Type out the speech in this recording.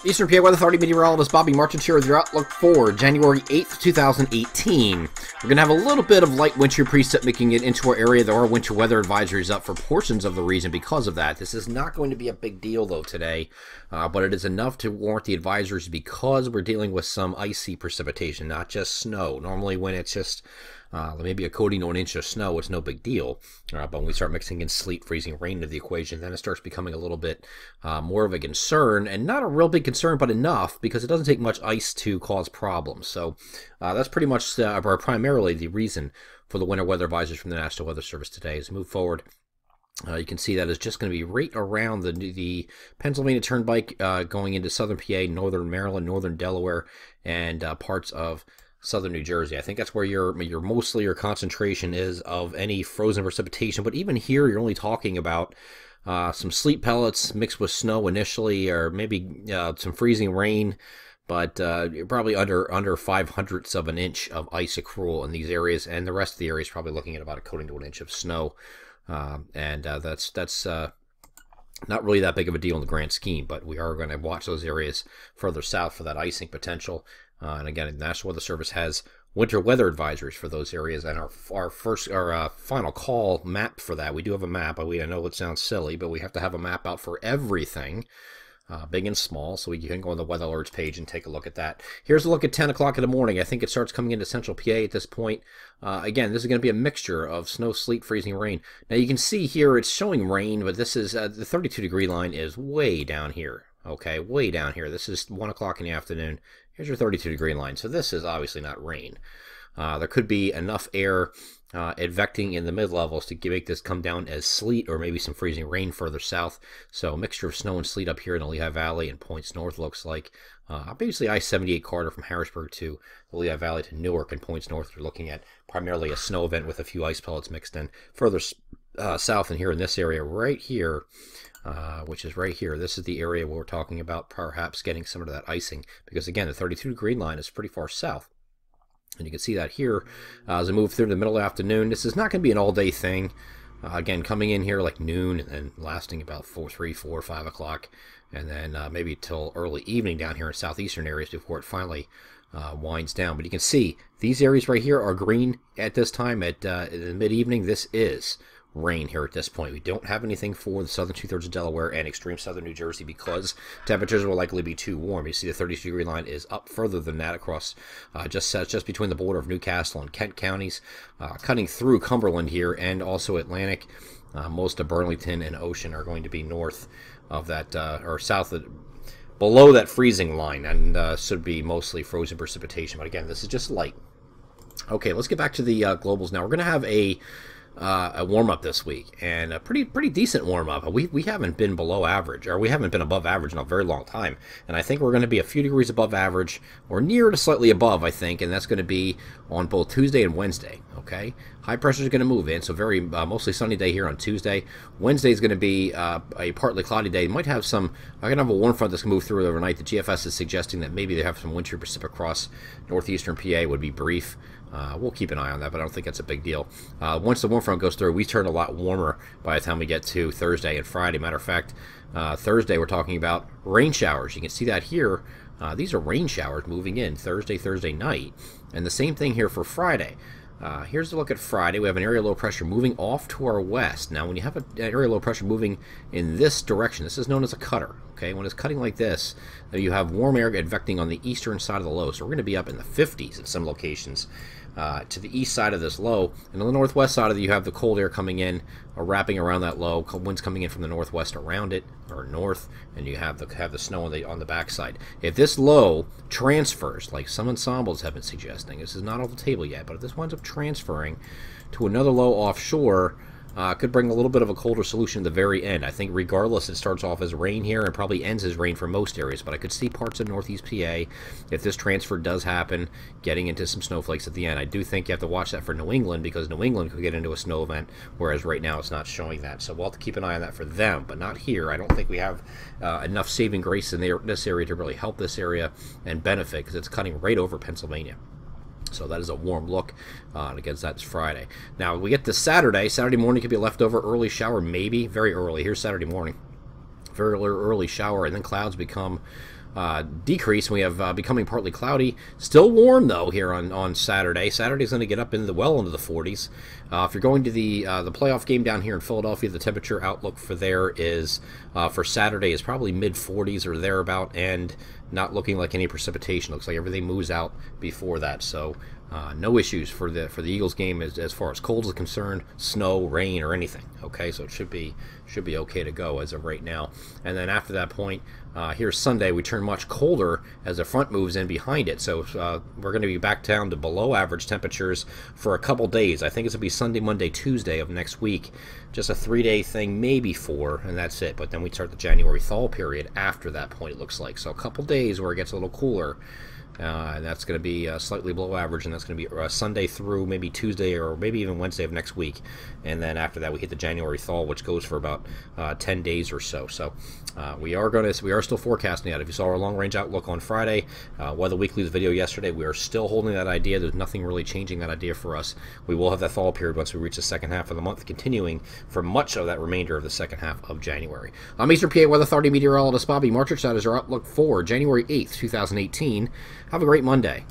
Eastern PA Weather Authority meteorologist Bobby Martins here with your outlook for January 8th, 2018. We're going to have a little bit of light wind shear precip making it into our area. There are winter weather advisories up for portions of the region because of that. This is not going to be a big deal, though, today, but it is enough to warrant the advisories because we're dealing with some icy precipitation, not just snow. Normally, when it's just maybe a coating to an inch of snow, it's no big deal. But when we start mixing in sleet, freezing rain into the equation, then it starts becoming a little bit more of a concern, and not a real big concern, but enough because it doesn't take much ice to cause problems. So that's pretty much primarily the reason for the winter weather advisories from the National Weather Service today. As we move forward, you can see that it's just going to be right around the Pennsylvania Turnpike going into southern PA, northern Maryland, northern Delaware, and parts of southern New Jersey. I think that's where your mostly your concentration is of any frozen precipitation. But even here, you're only talking about some sleet pellets mixed with snow initially, or maybe some freezing rain. But you're probably under 0.05 of an inch of ice accrual in these areas, and the rest of the area is probably looking at about a coating to an inch of snow. That's not really that big of a deal in the grand scheme, but we are going to watch those areas further south for that icing potential. And again, the National Weather Service has winter weather advisories for those areas, and our final call map for that. We do have a map. I know it sounds silly, but we have to have a map out for everything, big and small, so you can go on the weather alerts page and take a look at that. Here's a look at 10 o'clock in the morning. I think it starts coming into central PA at this point. Again, this is going to be a mixture of snow, sleet, freezing rain. Now you can see here it's showing rain, but this is the 32-degree line is way down here. Okay, way down here. This is 1 o'clock in the afternoon. Here's your 32-degree line. So this is obviously not rain. There could be enough air advecting in the mid-levels to make this come down as sleet or maybe some freezing rain further south. So a mixture of snow and sleet up here in the Lehigh Valley and points north looks like. Basically I-78 corridor from Harrisburg to the Lehigh Valley to Newark and points north. You're looking at primarily a snow event with a few ice pellets mixed in. Further south and here in this area right here, which is right here. This is the area where we're talking about perhaps getting some of that icing, because again, the 32-degree line is pretty far south. And you can see that here as I move through the middle of the afternoon. This is not going to be an all-day thing. Again, coming in here like noon and then lasting about 3, 4, 5 o'clock, and then maybe till early evening down here in southeastern areas before it finally winds down. But you can see these areas right here are green at this time at the mid-evening. This is rain here at this point. We don't have anything for the southern two-thirds of Delaware and extreme southern New Jersey because temperatures will likely be too warm. You see the 32-degree line is up further than that across just between the border of Newcastle and Kent counties, cutting through Cumberland here and also Atlantic. Most of Burlington and Ocean are going to be north of that or south of below that freezing line, and should be mostly frozen precipitation. But again, this is just light. Okay, let's get back to the globals now. We're going to have a warm-up this week, and a pretty decent warm-up. We haven't been below average, or we haven't been above average in a very long time, and I think we're going to be a few degrees above average, or near to slightly above, I think, and that's going to be on both Tuesday and Wednesday. Okay, high pressure is going to move in, so very mostly sunny day here on Tuesday. Wednesday is going to be a partly cloudy day. Might have some. I'm going to have a warm front that's going to move through overnight. The GFS is suggesting that maybe they have some winter precip across northeastern PA. Would be brief. We'll keep an eye on that, but I don't think that's a big deal. Once the warm front goes through, we turn a lot warmer by the time we get to Thursday and Friday. Matter of fact, Thursday we're talking about rain showers. You can see that here. These are rain showers moving in Thursday night. And the same thing here for Friday. Here's a look at Friday. We have an area low pressure moving off to our west. Now, when you have an area low pressure moving in this direction, this is known as a cutter. Okay, when it's cutting like this, you have warm air advecting on the eastern side of the low. So we're going to be up in the 50s in some locations to the east side of this low. And on the northwest side of it, you have the cold air coming in, wrapping around that low. Cold winds coming in from the northwest around it, or north, and you have the snow on the backside. If this low transfers, like some ensembles have been suggesting, this is not off the table yet, but if this winds up transferring to another low offshore, could bring a little bit of a colder solution at the very end. I think regardless, it starts off as rain here and probably ends as rain for most areas, but I could see parts of northeast PA, if this transfer does happen, getting into some snowflakes at the end. I do think you have to watch that for New England, because New England could get into a snow event, whereas right now it's not showing that. So we'll have to keep an eye on that for them, but not here. I don't think we have enough saving grace in this area to really help this area and benefit, because it's cutting right over Pennsylvania. So that is a warm look, and again, that's Friday. Now, we get to Saturday. Saturday morning could be a leftover early shower, maybe. Very early. Here's Saturday morning. Very early shower, and then clouds become decrease. We have becoming partly cloudy. Still warm, though, here on Saturday. Saturday's going to get up into the 40s. If you're going to the playoff game down here in Philadelphia, the temperature outlook for there is for Saturday is probably mid-40s or thereabout, and not looking like any precipitation. Looks like everything moves out before that. So no issues for the Eagles game as far as cold is concerned, snow, rain, or anything. Okay, so it should be okay to go as of right now. And then after that point, here's Sunday. We turn much colder as the front moves in behind it. So we're going to be back down to below average temperatures for a couple days. I think it's going to be Sunday, Monday, Tuesday of next week. Just a 3-day thing, maybe 4, and that's it. But then we start the January thaw period after that point, it looks like. So a couple days where it gets a little cooler. And that's going to be slightly below average, and that's going to be Sunday through maybe Tuesday or maybe even Wednesday of next week. And then after that, we hit the January thaw, which goes for about 10 days or so. So we are still forecasting that. If you saw our long-range outlook on Friday, Weather Weekly's video yesterday, we are still holding that idea. There's nothing really changing that idea for us. We will have that thaw period once we reach the second half of the month, continuing for much of that remainder of the second half of January. I'm Eastern PA Weather Authority meteorologist Bobby Marchich. That is our outlook for January 8th, 2018. Have a great Monday.